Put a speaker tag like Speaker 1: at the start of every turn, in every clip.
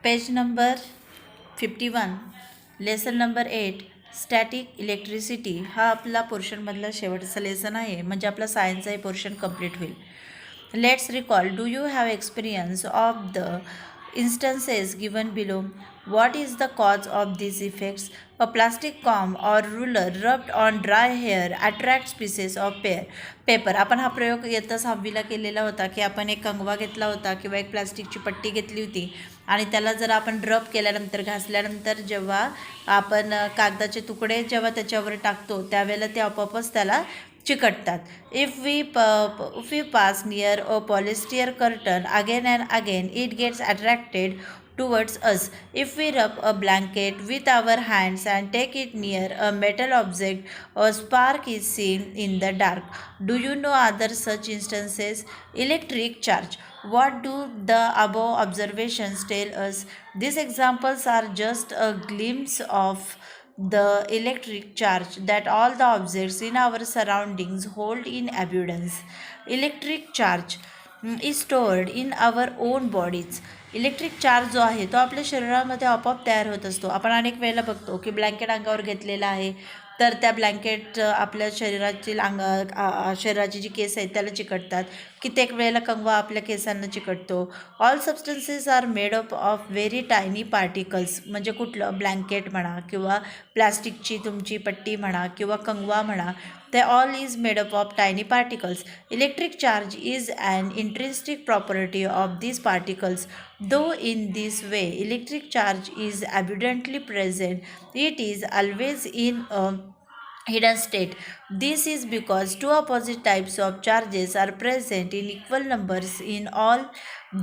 Speaker 1: Page number 51 lesson number 8 static electricity हा आपला पोर्शनमधला शेवटचा लेसन आहे. म्हणजे आपला सायन्सचा हे पोर्शन कंप्लीट होईल. Let's recall. Do you have experience of the instances given below? What is the cause of these effects? A plastic comb or ruler rubbed on dry hair attracts pieces of paper. आपण हा प्रयोग इयत्ता 6वीला केलेला होता की आपण एक कंगवा घेतला होता किंवा एक प्लास्टिकची पट्टी घेतली होती आणि त्याला जर आपण रब केल्यानंतर घासल्यानंतर जेव्हा आपण कागदाचे तुकडे जेव्हा त्याच्यावर टाकतो त्यावेळेला ते आपोआपच त्याला चिकटतात. If we pass near a polyester curtain again and again, it gets attracted towards us. If we rub a blanket with our hands and take it near a metal object, a spark is seen in the dark. Do you know other such instances? Electric charge. What do the above observations tell us? These examples are just a glimpse of the electric charge that all the objects in our surroundings hold in abundance. Electric charge is stored in our own bodies. Electric charge जो आहे तो आपल्या शरीरामध्ये आपोआप तयार होत असतो. आपण अनेक वेळेला बघतो की ब्लँकेट अंगावर घेतलेला आहे तर त्या ब्लँकेट आपल्या शरीराची जी केस आहेत त्याला चिकटतात. कित्येक वेळेला कंगवा आपल्या केसांना चिकटतो. All substances are made up of very tiny particles. म्हणजे कुठलं ब्लँकेट म्हणा किंवा प्लॅस्टिकची तुमची पट्टी म्हणा किंवा कंगवा म्हणा, they all is made up of tiny particles. Electric charge is an intrinsic property of these particles. Though in this way electric charge is abundantly present, it is always in a hidden state. This is because two opposite types of charges are present in equal numbers in all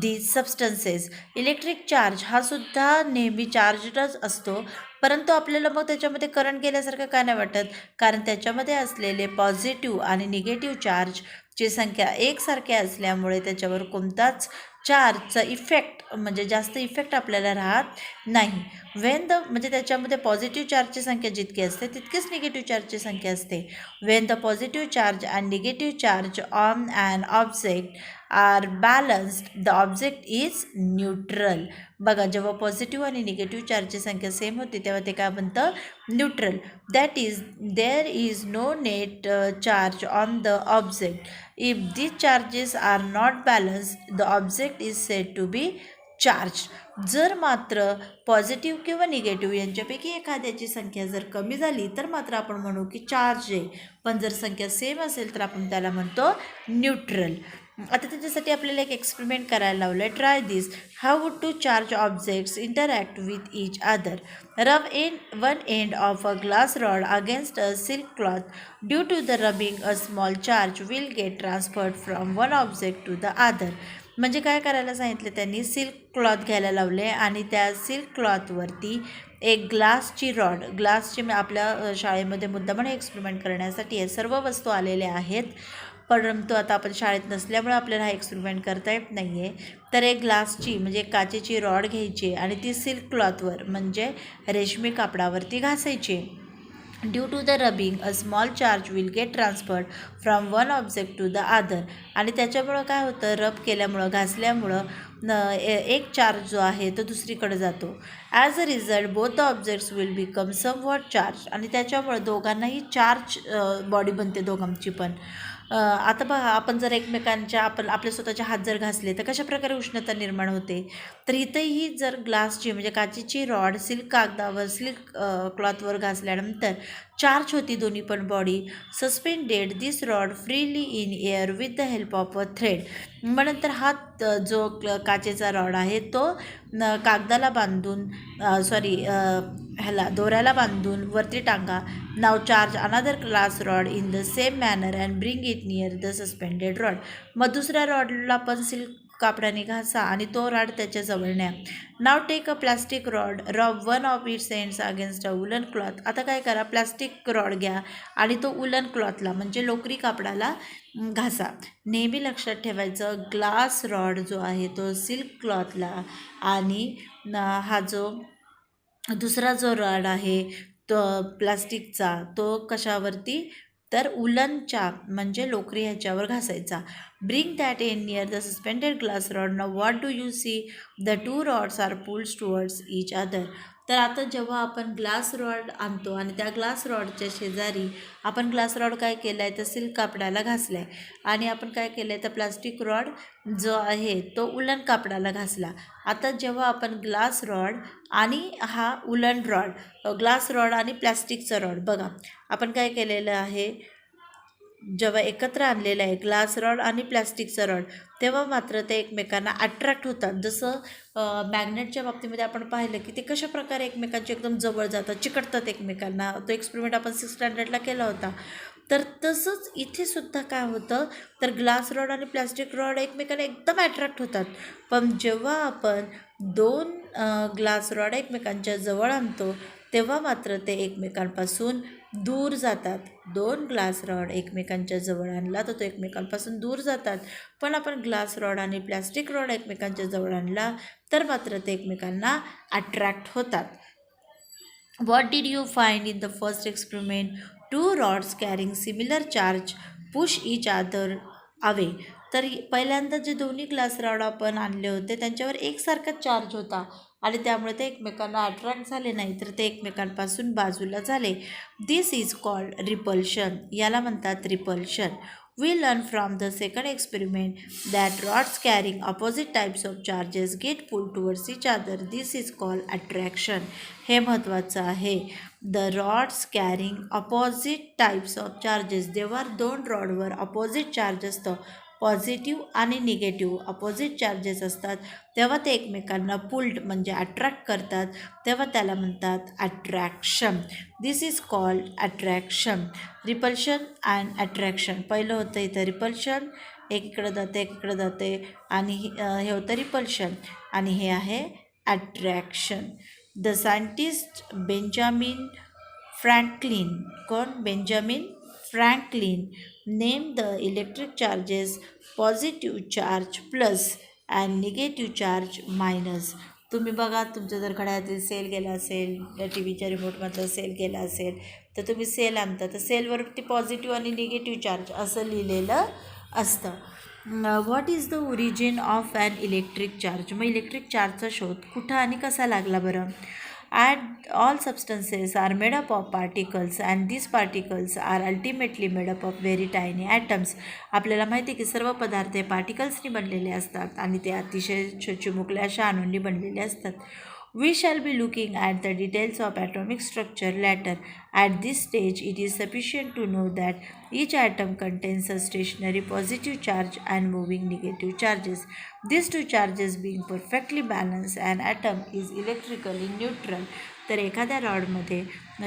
Speaker 1: these substances. Electric charge हा सुद्धा नेहमी चार्जडच असतो, परंतु आपल्याला मग त्याच्यामध्ये current गेल्यासारखं का नाही वाटत? कारण त्याच्यामध्ये असलेले पॉझिटिव्ह आणि निगेटिव्ह चार्जची संख्या एकसारखी असल्यामुळे त्याच्यावर कोणताच चार्जचा इफेक्ट म्हणजे जास्त इफेक्ट आपल्याला राहत नाही. म्हणजे त्याच्यामध्ये पॉझिटिव्ह चार्जची संख्या जितकी असते तितकीच निगेटिव्ह चार्जची संख्या असते. When the positive charge and negative charge on an object are balanced the object is neutral. बघा, जेव्हा पॉझिटिव्ह आणि निगेटिव्ह चार्जची संख्या सेम होती तेव्हा ते काय बनतं? Neutral. That is there is no net charge on the object. If these charges are not balanced, the object is said to be charged. जर मात्र पॉझिटिव्ह किंवा निगेटिव्ह यांच्यापैकी एखाद्याची संख्या जर कमी झाली तर मात्र आपण म्हणू की चार्ज आहे, पण जर संख्या सेम असेल तर आपण त्याला म्हणतो न्यूट्रल. आता त्याच्यासाठी आपल्याला एक एक्सपेरिमेंट करायला लावलं आहे. Try this. How would two charge objects interact with each other? Rub one end of a glass rod against a silk cloth. Due to the rubbing a small charge will get transferred from one object to the other. म्हणजे काय करायला सांगितलं त्यांनी? Silk cloth घ्यायला लावले आणि त्या silk क्लॉथवरती एक ग्लासची रॉड, ग्लासची आपल्या शाळेमध्ये मुद्दामणे एक्सपेरिमेंट करण्यासाठी हे सर्व वस्तू आलेल्या आहेत, परंतु आता आपण शाळेत नसल्यामुळे आपल्याला हा एक्सपेरिमेंट करता येत नाही आहे. तर एक ग्लासची म्हणजे एक काचेची रॉड घ्यायची आणि ती सिल्क क्लॉथवर म्हणजे रेशमी कापडावरती घासायची. Due to the rubbing a small charge will get transferred from one object to the other. आणि त्याच्यामुळं काय होतं? रब केल्यामुळं, घासल्यामुळं एक चार्ज जो आहे तो दुसरीकडे जातो. As a result both the objects will become somewhat charge. आणि त्याच्यामुळं दोघांनाही चार्ज बॉडी बनते दोघांची पण. आता बघा, आपण जर एकमेकांच्या आपले स्वतःचे हात जर घासले तर कशा प्रकारे उष्णता निर्माण होते? तर इथंही जर ग्लासची म्हणजे काचेची रॉड सिल्क कागदावर, सिल्क क्लॉथवर घासल्यानंतर चार्ज होती दोन्ही पण body. Suspended this rod freely in air with the help of a thread. मग नंतर हा जो काचेचा रॉड आहे तो कागदाला बांधून दोऱ्याला बांधून वरती टांगा. Now charge another glass rod in the same manner and bring it near the suspended rod. मग दुसऱ्या रॉडला पण सिल्क कापडाने घासा आणि तो रॉड त्याच्याजवळ न्या. नाव टेक अ प्लास्टिक रॉड, रब one of its ends against a woollen cloth. आता काय करा? प्लास्टिक रॉड घ्या आणि तो वुलन क्लॉथला म्हणजे लोकरी कापडाला घासा. नेहमी लक्षात ठेवायचं, ग्लास रॉड जो आहे तो सिल्क क्लॉथला आणि हा जो दुसरा जो रॉड आहे तो प्लास्टिकचा तो कशावरती? तर उलनच्या म्हणजे लोकरी ह्याच्यावर घासायचा. Bring that in near the suspended glass rod. Now what do you see? The two rods are pulled towards each other. तर आता जेव्हा आपण ग्लास रॉड आणतो आणि त्या ग्लास रॉडच्या शेजारी आपण ग्लास रॉड काय केलं आहे तर सिल्क कापडाला घासलं आहे आणि आपण काय केलं आहे तर प्लास्टिक रॉड जो आहे तो उलन कापडाला घासला. आता जेव्हा आपण ग्लास रॉड आणि हा उलन रॉड ग्लास रॉड आणि प्लॅस्टिकचा रॉड बघा आपण काय केलेलं आहे जेव्हा एकत्र आणलेलं आहे ग्लास रॉड आणि प्लॅस्टिकचा रॉड तेव्हा मात्र ते एकमेकांना अट्रॅक्ट होतात. जसं मॅग्नेटच्या बाबतीमध्ये आपण पाहिलं की ते कशा प्रकारे एकमेकांच्या एकदम जवळ जातात चिकटतात एकमेकांना. तो एक्सपेरिमेंट आपण 6th स्टँडर्डला केला होता. तर तसंच इथे सुद्धा काय होतं तर ग्लास रॉड आणि प्लॅस्टिक रॉड एकमेकांना एकदम अट्रॅक्ट होतात. पण जेव्हा आपण दोन ग्लास रॉड एकमेकांच्या जवळ आणतो तेव्हा मात्र ते एकमेकांपासून दूर जातात. दोन ग्लास रॉड एकमेकांच्या जवळ आणला तर तो एकमेकांपासून दूर जातात. पण आपण ग्लास रॉड आणि प्लॅस्टिक रॉड एकमेकांच्या जवळ आणला तर मात्र ते एकमेकांना अट्रॅक्ट होतात. What did you find in the first experiment? Two rods carrying similar charge push each other away. तर पहिल्यांदा जे दोन्ही ग्लास रॉड आपण आणले होते त्यांच्यावर एकसारखा चार्ज होता आणि त्यामुळे ते एकमेकांना अट्रॅक्ट झाले नाही तर ते एकमेकांपासून बाजूला झाले. दिस इज कॉल्ड रिपल्शन. याला म्हणतात repulsion. We learn from the second experiment that rods carrying opposite types of charges get pulled towards each other. This is called attraction. हे महत्त्वाचं आहे. The rods carrying opposite types of charges. जेव्हा दोन रॉडवर opposite charge असतं positive आणि negative opposite charges असतात तेव्हा ते एकमेकांना पुल्ड म्हणजे अट्रॅक्ट करतात तेव्हा त्याला म्हणतात attraction. This is called attraction. Repulsion and attraction. पहिलं होतं इथं रिपल्शन एकीकडं जाते एकीकडं जाते आणि हे होतं रिपल्शन आणि हे आहे attraction. The scientist Benjamin Franklin कोण Benjamin Franklin name the electric charges positive charge plus and negative charge minus. तुम्ही बघा तुमचं जर घड्याळातील सेल गेला असेल टी व्हीच्या रिमोटमधलं सेल गेला असेल तर तुम्ही सेल आणता तर सेलवरती पॉझिटिव्ह आणि निगेटिव्ह चार्ज असं लिहिलेलं असतं. What is the origin of an electric charge. मग इलेक्ट्रिक चार्जचा शोध कुठं आणि कसा लागला बरं. All substances are made up of particles and these particles are ultimately made up of very tiny atoms. आपल्याला माहिती आहे की सर्व पदार्थ हे पार्टिकल्सनी बनलेले असतात आणि ते अतिशय चिमुकल्या अशा अणूंनी बनलेले असतात. We shall be looking at the details of atomic structure later. At this stage, it is sufficient to know that each atom contains a stationary positive charge and moving negative charges. These two charges being perfectly balanced, an atom is electrically neutral. तर एखाद्या रॉडमध्ये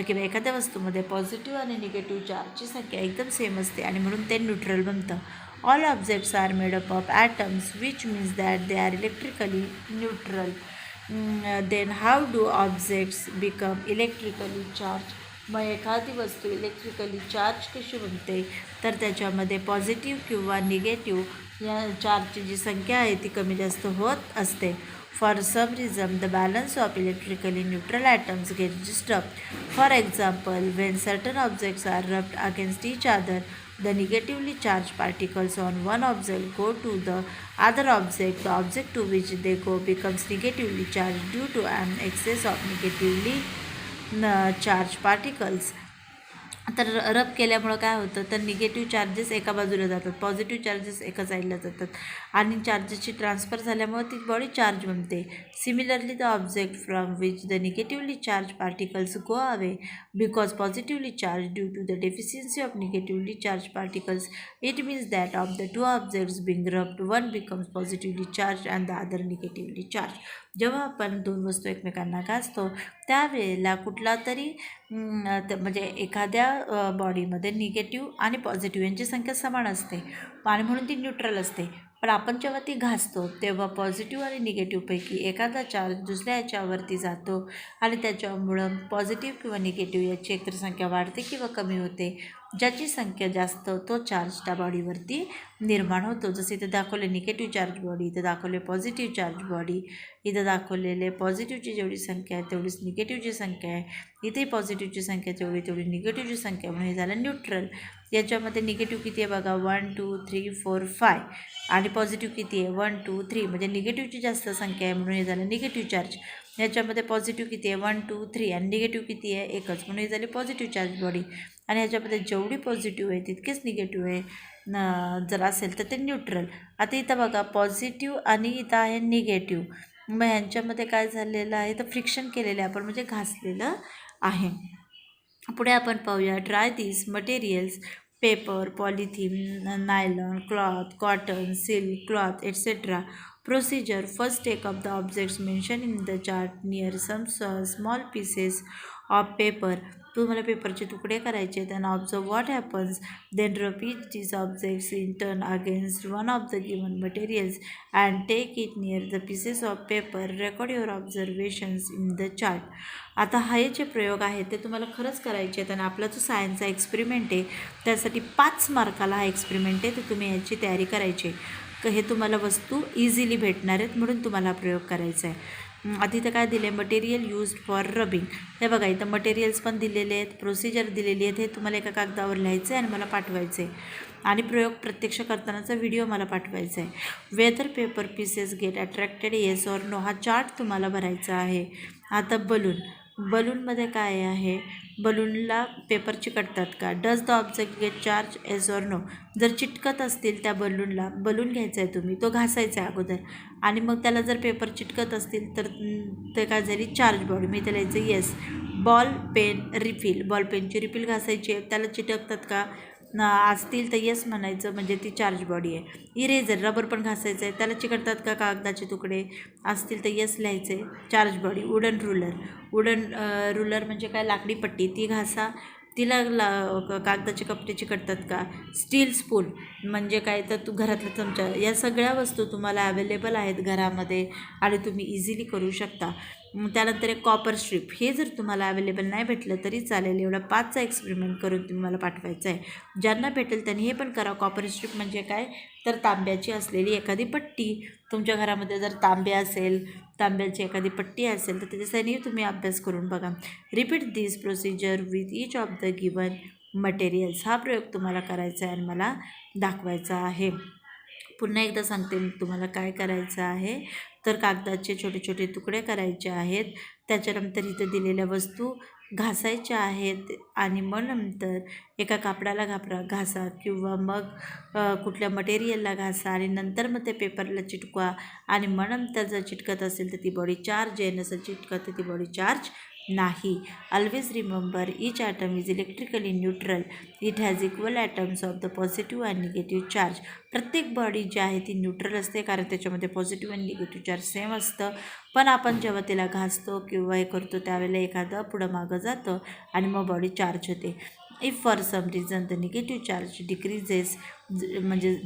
Speaker 1: किंवा एखाद्या वस्तूमध्ये positive आणि negative चार्जची संख्या एकदम same असते आणि म्हणून ते न्यूट्रल बनतं. All objects are made up of atoms which means that they are electrically neutral. Then how do objects become electrically charge. मग एखादी वस्तू इलेक्ट्रिकली चार्ज कशी बनते तर त्याच्यामध्ये पॉझिटिव्ह किंवा निगेटिव्ह या चार्जची जी संख्या आहे ती कमी जास्त होत असते. For some reason the balance of electrically neutral atoms get disturb. For example when certain objects are rubbed against each other the negatively charged particles on one object go to the other object. The object to which they go becomes negatively charged due to an excess of negatively charged particles. तर रब केल्यामुळं काय होतं तर negative charges एका बाजूला जातात positive charges एका साईडला जातात आणि चार्जेसची ट्रान्सफर झाल्यामुळे ती बॉडी चार्ज बनते. Similarly the object from which the negatively charge particles go away because positively charge due to the deficiency of negatively charge particles. It means that of the two objects being rubbed one becomes positively charge and the other negatively charge. जेव्हा आपण दोन वस्तू एकमेकांना घासतो त्यावेळेला कुठला तरी म्हणजे एखाद्या बॉडीमध्ये निगेटिव्ह आणि पॉझिटिव्ह यांची संख्या समान असते आणि म्हणून ती न्यूट्रल असते. पण आपण जेव्हा ती घासतो तेव्हा पॉझिटिव्ह आणि निगेटिव्हपैकी एखादा चार्ज दुसऱ्या याच्यावरती जातो आणि त्याच्यामुळं पॉझिटिव्ह किंवा निगेटिव्ह याची एकतर संख्या वाढते किंवा कमी होते. ज्याची संख्या जास्त तो चार्ज त्या बॉडीवरती निर्माण होतो. जसे इथं दाखवले निगेटिव्ह चार्ज बॉडी इथं दाखवले पॉझिटिव्ह चार्ज बॉडी. इथं दाखवलेले पॉझिटिव्हची जेवढी संख्या आहे तेवढीच निगेटिव्हची संख्या आहे. इथे पॉझिटिव्हची संख्या तेवढी निगेटिव्हची संख्या म्हणून हे झालं न्यूट्रल. याच्यामध्ये निगेटिव्ह किती आहे बघा, 1 2 3 4 5 आणि पॉझिटिव्ह किती आहे 1 2 3, म्हणजे निगेटिव्हची जास्त संख्या आहे म्हणून हे झालं निगेटिव्ह चार्ज. याच्यामध्ये पॉझिटिव्ह किती आहे 1 2 3 आणि निगेटिव्ह किती आहे एकच म्हणून हे झाली पॉझिटिव्ह चार्ज बॉडी. आणि ह्याच्यामध्ये जेवढी पॉझिटिव्ह आहे तितकेच निगेटिव्ह आहे जर असेल तर ते न्यूट्रल. आता इथं बघा पॉझिटिव्ह आणि इथं आहे निगेटिव्ह, मग ह्यांच्यामध्ये काय झालेलं आहे तर फ्रिक्शन केलेलं आहे आपण, म्हणजे घासलेलं आहे. पुढे आपण पाहूया, try this materials paper, polythene, nylon, cloth, cotton, silk, cloth etc. Procedure: first take up the objects mentioned in the chart near some small pieces of paper. तुम्हाला पेपरचे तुकडे करायचे आहेत. Observe what happens. Then repeat these objects in turn against one of the given materials and take it near the pieces of paper. Record your observations in the chart. आता हे जे प्रयोग आहेत ते तुम्हाला खरंच करायचे आहेत आणि आपला जो सायन्सचा एक्सपेरिमेंट आहे त्यासाठी 5 मार्काला हा एक्सपेरिमेंट आहे, तर तुम्ही याची तयारी करायची आहे. हे तुम्हाला वस्तू इझिली भेटणार आहेत म्हणून तुम्हाला हा प्रयोग करायचा आहे. आधी इथं काय दिले, मटेरियल यूज्ड फॉर रबिंग. हे बघा इथं मटेरियल्स पण दिलेले आहेत, प्रोसिजर दिलेली आहेत. हे तुम्हाला एका कागदावर लिहायचं आहे आणि मला पाठवायचं आहे. आणि प्रयोग प्रत्यक्ष करतानाचा व्हिडिओ मला पाठवायचा आहे. Whether paper pieces get attracted yes or no, हा चार्ट तुम्हाला भरायचा आहे. आता बलूनमध्ये काय आहे, बलूनला पेपर चिकटतात का. Does the object get charge yes or no, जर चिटकत असतील त्या बलूनला, बलून घ्यायचा आहे तुम्ही, तो घासायचा आहे अगोदर आणि मग त्याला जर पेपर चिटकत असतील तर ते काय झाली चार्ज बॉडी. मी त्याला यायचं yes. Ball pen refill, ball पेनची रिफिल घासायची आहे, त्याला चिटकतात का असतील तर येस म्हणायचं, म्हणजे ती चार्ज बॉडी आहे. इरेझर, रबर पण घासायचं आहे, त्याला चिकटतात का कागदाचे तुकडे असतील तर येस लिहायचे, चार्ज बॉडी. वुडन रुलर म्हणजे काय, लाकडी पट्टी, ती घासा, तिला कागदाचे कपडे चिकटतात का. स्टील स्पून म्हणजे काय तर घरातला चमचा. या सगळ्या वस्तू तुम्हाला अवेलेबल आहेत घरामध्ये आणि तुम्ही इझिली करू शकता. त्यानंतर एक कॉपर स्ट्रीप, हे जर तुम्हाला अवेलेबल नाही भेटलं तरी चालेल. एवढा 5चा एक्सपेरिमेंट करून तुम्ही मला पाठवायचं आहे. ज्यांना भेटेल त्यांनी हे पण करा. कॉपर स्ट्रीप म्हणजे काय तर तांब्याची असलेली एखादी पट्टी. तुमच्या घरामध्ये जर तांब्याची एखादी पट्टी असेल तर त्याच्यासाठी तुम्ही अभ्यास करून बघा. Repeat this procedure with each of the given materials. हा प्रयोग तुम्हाला करायचा आहे आणि मला दाखवायचा आहे. पुन्हा एकदा सांगते मी तुम्हाला काय करायचं आहे, तर कागदाचे छोटे छोटे तुकडे करायचे आहेत. त्याच्यानंतर इथं दिलेल्या वस्तू घासायच्या आहेत आणि मग नंतर एका कापडाला घासा किंवा मग कुठल्या मटेरियलला घासा आणि नंतर मग ते पेपरला चिटकवा आणि मग नंतर जर चिटकत असेल तर ती बॉडी चार्ज आहे, नसेल चिटकत तर ती बॉडी चार्ज नाही. Always remember each atom is electrically neutral. It has equal atoms of the positive and negative charge. प्रत्येक बॉडी जी आहे ती न्यूट्रल असते कारण त्याच्यामध्ये पॉझिटिव्ह आणि निगेटिव्ह चार्ज सेम असतं. पण आपण जेव्हा तिला घासतो किंवा हे करतो त्यावेळेला एखादं पुढं मागं जातं आणि मग बॉडी चार्ज होते. If for some reason the negative charge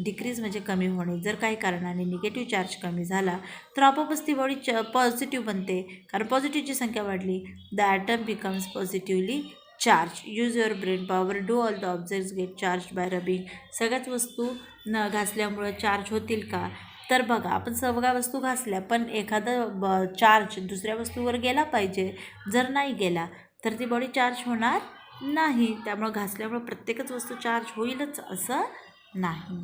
Speaker 1: decrease म्हणजे कमी होणे. जर काही कारणाने निगेटिव्ह चार्ज कमी झाला तर आपोआपच ती बॉडी पॉझिटिव्ह बनते कारण पॉझिटिव्हची संख्या वाढली. The atom becomes positively charge. Use your brain power. Do all the objects get charge by rubbing. सगळ्याच वस्तू घासल्यामुळं चार्ज होतील का, तर बघा आपण सगळ्या वस्तू घासल्या पण एखादा चार्ज दुसऱ्या वस्तूवर गेला पाहिजे. जर नाही गेला तर ती बॉडी चार्ज होणार नाही. त्यामुळं घासल्यामुळं प्रत्येकच वस्तू चार्ज होईलच असं नाही.